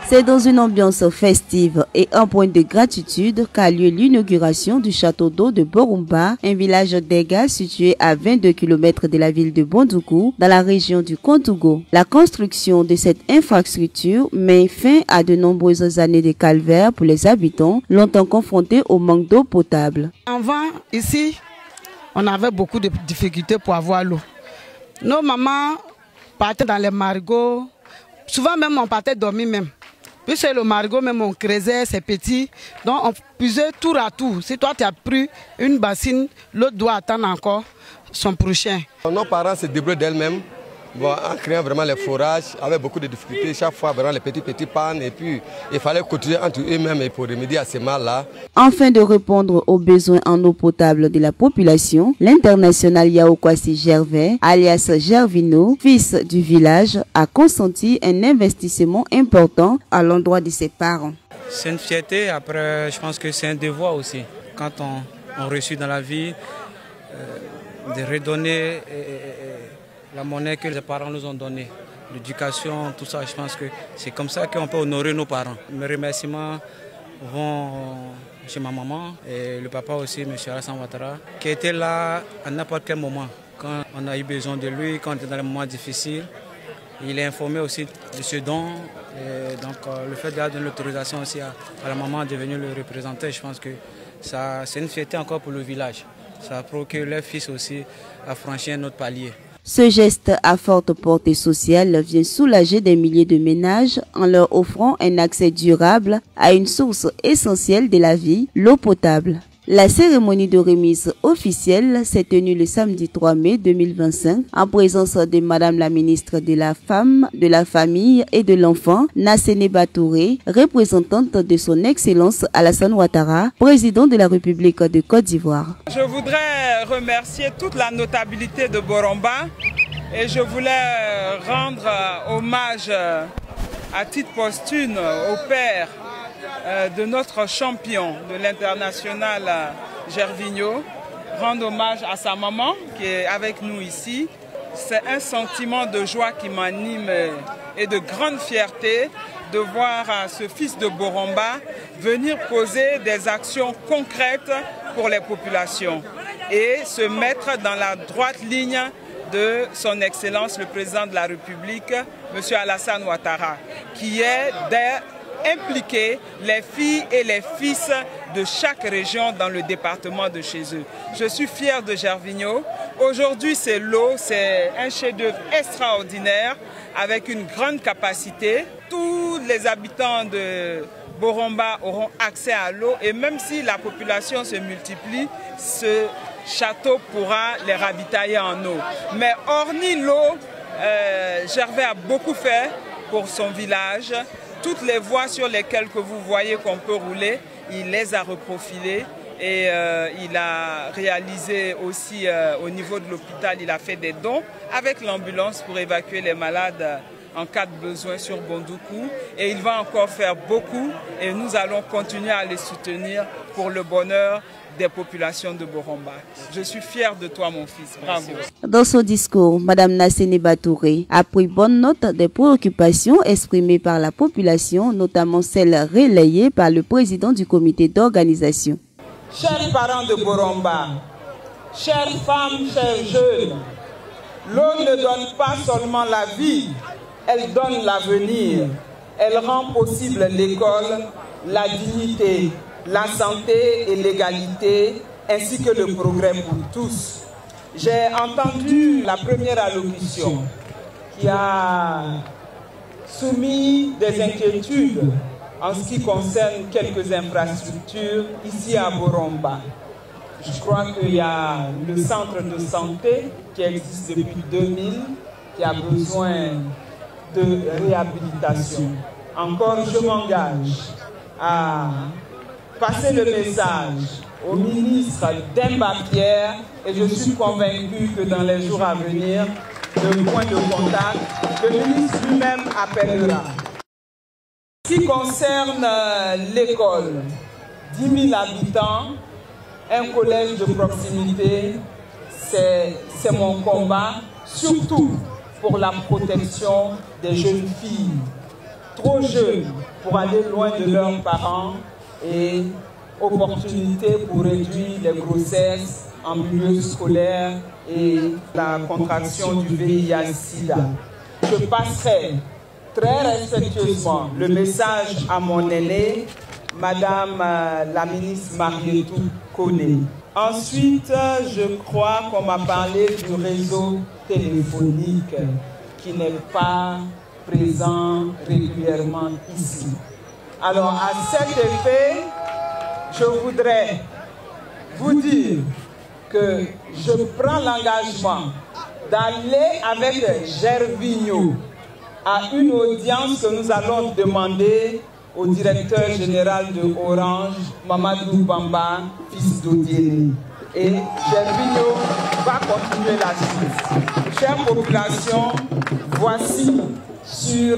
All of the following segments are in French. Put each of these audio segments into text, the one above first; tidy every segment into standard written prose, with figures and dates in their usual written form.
C'est dans une ambiance festive et un point de gratitude qu'a lieu l'inauguration du château d'eau de Borumba, un village d'Ega situé à 22 km de la ville de Bondoukou, dans la région du Kontougo. La construction de cette infrastructure met fin à de nombreuses années de calvaire pour les habitants, longtemps confrontés au manque d'eau potable. Avant, ici, on avait beaucoup de difficultés pour avoir l'eau. Nos mamans partaient dans les marigots, souvent même on partait dormir même. Puis c'est le marigot, même on creusait, c'est petit. Donc on puisait tour à tour. Si toi tu as pris une bassine, l'autre doit attendre encore son prochain. Nos parents se débrouillent d'elles-mêmes en créant vraiment les forages avec beaucoup de difficultés. Chaque fois, vraiment les petits pannes. Et puis il fallait cotiser entre eux-mêmes pour remédier à ces mal-là. Afin de répondre aux besoins en eau potable de la population, l'international Yaokwasi Gervais, alias Gervino, fils du village, a consenti un investissement important à l'endroit de ses parents. C'est une fierté, après je pense que c'est un devoir aussi. Quand on réussit dans la vie, de redonner la monnaie que les parents nous ont donnée, l'éducation, tout ça, je pense que c'est comme ça qu'on peut honorer nos parents. Mes remerciements vont chez ma maman et le papa aussi, M. Alassane Ouattara, qui était là à n'importe quel moment. Quand on a eu besoin de lui, quand on était dans les moments difficiles, il est informé aussi de ce don. Et donc le fait de donner l'autorisation aussi à la maman de venir le représenter, je pense que c'est une fierté encore pour le village. Ça prouve que leur fils aussi a franchi un autre palier. Ce geste à forte portée sociale vient soulager des milliers de ménages en leur offrant un accès durable à une source essentielle de la vie, l'eau potable. La cérémonie de remise officielle s'est tenue le samedi 3 mai 2025 en présence de Madame la ministre de la Femme, de la Famille et de l'Enfant, Nassene Batouré, représentante de son Excellence Alassane Ouattara, président de la République de Côte d'Ivoire. Je voudrais remercier toute la notabilité de Boromba et je voulais rendre hommage à titre posthume au père de notre champion de l'international Gervinho, rendre hommage à sa maman qui est avec nous ici. C'est un sentiment de joie qui m'anime et de grande fierté de voir ce fils de Boromba venir poser des actions concrètes pour les populations et se mettre dans la droite ligne de son Excellence le Président de la République, M. Alassane Ouattara, qui est impliquer les filles et les fils de chaque région dans le département de chez eux. Je suis fier de Gervinho. Aujourd'hui, c'est l'eau, c'est un chef-d'œuvre extraordinaire avec une grande capacité. Tous les habitants de Boromba auront accès à l'eau et même si la population se multiplie, ce château pourra les ravitailler en eau. Mais hormis l'eau, Gervais a beaucoup fait pour son village. Toutes les voies sur lesquelles que vous voyez qu'on peut rouler, il les a reprofilées et il a réalisé aussi au niveau de l'hôpital, il a fait des dons avec l'ambulance pour évacuer les malades en cas de besoin sur Bondoukou et il va encore faire beaucoup et nous allons continuer à les soutenir pour le bonheur des populations de Boromba. Je suis fier de toi, mon fils. Bravo. Dans son discours, Mme Nassene Batouré a pris bonne note des préoccupations exprimées par la population, notamment celles relayées par le président du comité d'organisation. Chers parents de Boromba, chères femmes, chers jeunes, l'eau ne donne pas seulement la vie, elle donne l'avenir. Elle rend possible l'école, la dignité, la santé et l'égalité, ainsi que le progrès pour tous. J'ai entendu la première allocution qui a soumis des inquiétudes en ce qui concerne quelques infrastructures ici à Boromba. Je crois qu'il y a le centre de santé qui existe depuis 2000, qui a besoin de réhabilitation. Encore, je m'engage à passer le message au ministre Demba Pierre et je suis convaincu que dans les jours à venir, le point de contact, le ministre lui-même appellera. Ce qui concerne l'école, 10 000 habitants, un collège de proximité, c'est mon combat, surtout pour la protection des jeunes filles, trop jeunes, pour aller loin de leurs parents et opportunités pour réduire les grossesses en milieu scolaire et la contraction du VIH-Sida. Je passerai très respectueusement le message à mon aînée, Madame la ministre Marietou Koné. Ensuite, je crois qu'on m'a parlé du réseau téléphonique qui n'est pas présent régulièrement ici. Alors, à cet effet, je voudrais vous dire que je prends l'engagement d'aller avec Gervinho à une audience que nous allons demander au directeur général de Orange, Mamadou Bamba, fils d'Odiéné. Et Gervinho va continuer la suite. Chère population, voici sur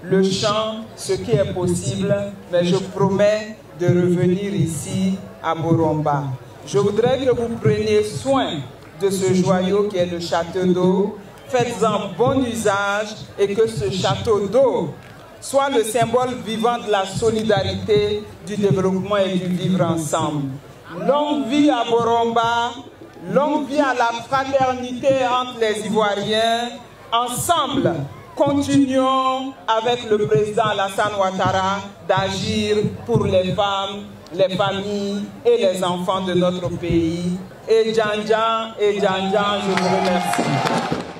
le champ ce qui est possible, mais je promets de revenir ici à Boromba. Je voudrais que vous preniez soin de ce joyau qui est le château d'eau. Faites-en bon usage et que ce château d'eau soit le symbole vivant de la solidarité, du développement et du vivre ensemble. Longue vie à Boromba, longue vie à la fraternité entre les Ivoiriens. Ensemble, continuons avec le président Alassane Ouattara d'agir pour les femmes, les familles et les enfants de notre pays. Et Djanjan, je vous remercie.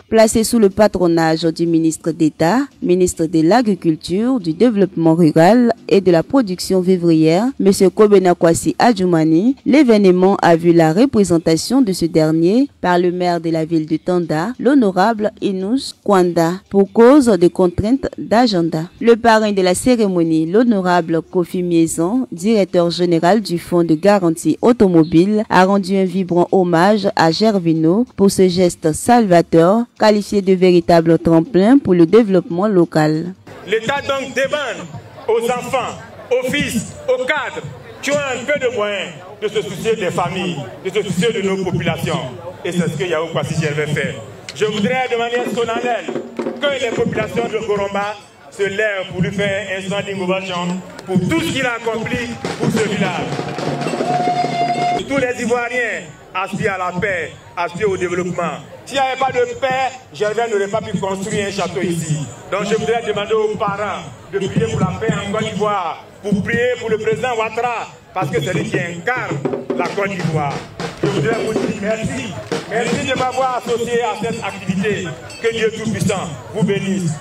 Placé sous le patronage du ministre d'État, ministre de l'Agriculture, du Développement rural et de la Production vivrière, M. Kobena Kwasi Adjoumani, l'événement a vu la représentation de ce dernier par le maire de la ville de Tanda, l'honorable Inous Kwanda, pour cause de contraintes d'agenda. Le parrain de la cérémonie, l'honorable Kofi Miezon, directeur général du Fonds de garantie automobile, a rendu un vibrant hommage à Gervinho pour ce geste salvateur, qualifié de véritable tremplin pour le développement local. L'État donc demande aux enfants, aux fils, aux cadres qui ont un peu de moyens de se soucier des familles, de se soucier de nos populations. Et c'est ce que Yahou Kwasi Gervais fait. Je voudrais de manière solennelle que les populations de Boromba se lèvent pour lui faire un standing ovation pour tout ce qu'il a accompli pour ce village. Tous les Ivoiriens aspirent à la paix, aspirent au développement. S'il n'y avait pas de paix, Gervais n'aurait pas pu construire un château ici. Donc je voudrais demander aux parents de prier pour la paix en Côte d'Ivoire, pour prier pour le président Ouattara, parce que c'est lui qui incarne la Côte d'Ivoire. Je voudrais vous dire merci. Merci de m'avoir associé à cette activité. Que Dieu Tout-Puissant vous bénisse.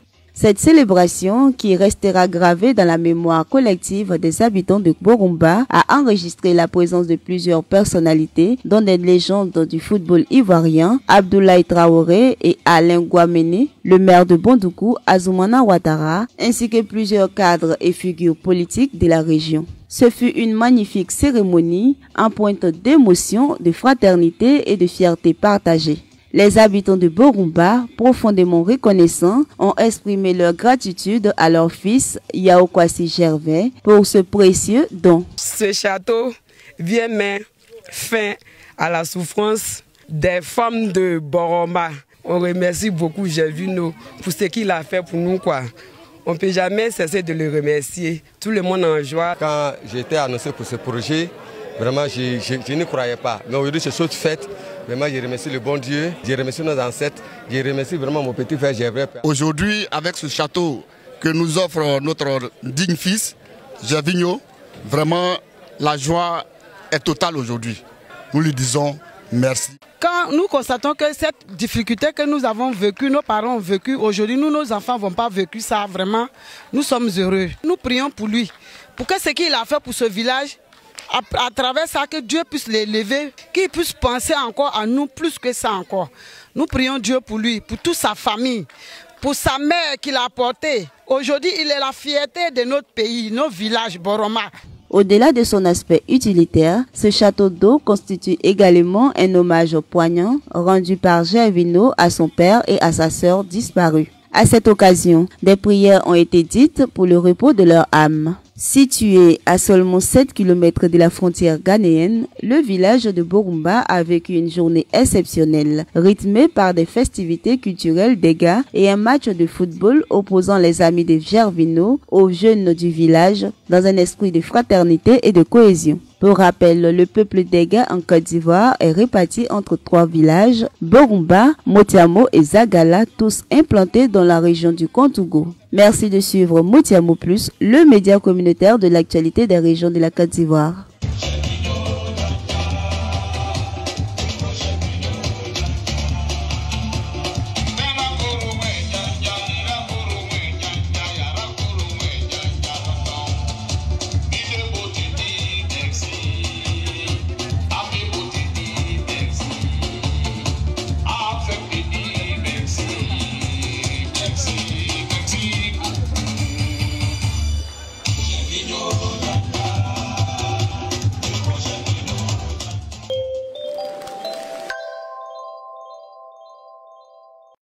Cette célébration, qui restera gravée dans la mémoire collective des habitants de Boromba, a enregistré la présence de plusieurs personnalités, dont des légendes du football ivoirien, Abdoulaye Traoré et Alain Guamene, le maire de Bondoukou, Azumana Ouattara, ainsi que plusieurs cadres et figures politiques de la région. Ce fut une magnifique cérémonie, empreinte d'émotion, de fraternité et de fierté partagée. Les habitants de Boromba, profondément reconnaissants, ont exprimé leur gratitude à leur fils Yahou Kwasi Gervais pour ce précieux don. Ce château vient mettre fin à la souffrance des femmes de Boromba. On remercie beaucoup Gervinho pour ce qu'il a fait pour nous, quoi. On ne peut jamais cesser de le remercier. Tout le monde en joie. Quand j'étais annoncé pour ce projet, vraiment, je ne croyais pas. Mais aujourd'hui, c'est chose faite. Vraiment, je remercie le bon Dieu, je remercie nos ancêtres, je remercie vraiment mon petit frère Gervais. Aujourd'hui, avec ce château que nous offre notre digne fils, Gervinho, vraiment, la joie est totale aujourd'hui. Nous lui disons merci. Quand nous constatons que cette difficulté que nous avons vécue, nos parents ont vécu, aujourd'hui, nous, nos enfants n'ont pas vécu ça, vraiment, nous sommes heureux. Nous prions pour lui, pour que ce qu'il a fait pour ce village, à travers ça, que Dieu puisse l'élever, qu'il puisse penser encore à nous plus que ça encore. Nous prions Dieu pour lui, pour toute sa famille, pour sa mère qu'il a portée. Aujourd'hui, il est la fierté de notre pays, nos villages, Boromba. Au-delà de son aspect utilitaire, ce château d'eau constitue également un hommage poignant rendu par Gervinho à son père et à sa sœur disparus. À cette occasion, des prières ont été dites pour le repos de leur âme. Situé à seulement 7 km de la frontière ghanéenne, le village de Borumba a vécu une journée exceptionnelle, rythmée par des festivités culturelles des gars et un match de football opposant les amis de Gervino aux jeunes du village dans un esprit de fraternité et de cohésion. Pour rappel, le peuple d'Ega en Côte d'Ivoire est réparti entre 3 villages, Borumba, Motiamo et Zagala, tous implantés dans la région du Kontougo. Merci de suivre Motiamo Plus, le média communautaire de l'actualité des régions de la Côte d'Ivoire.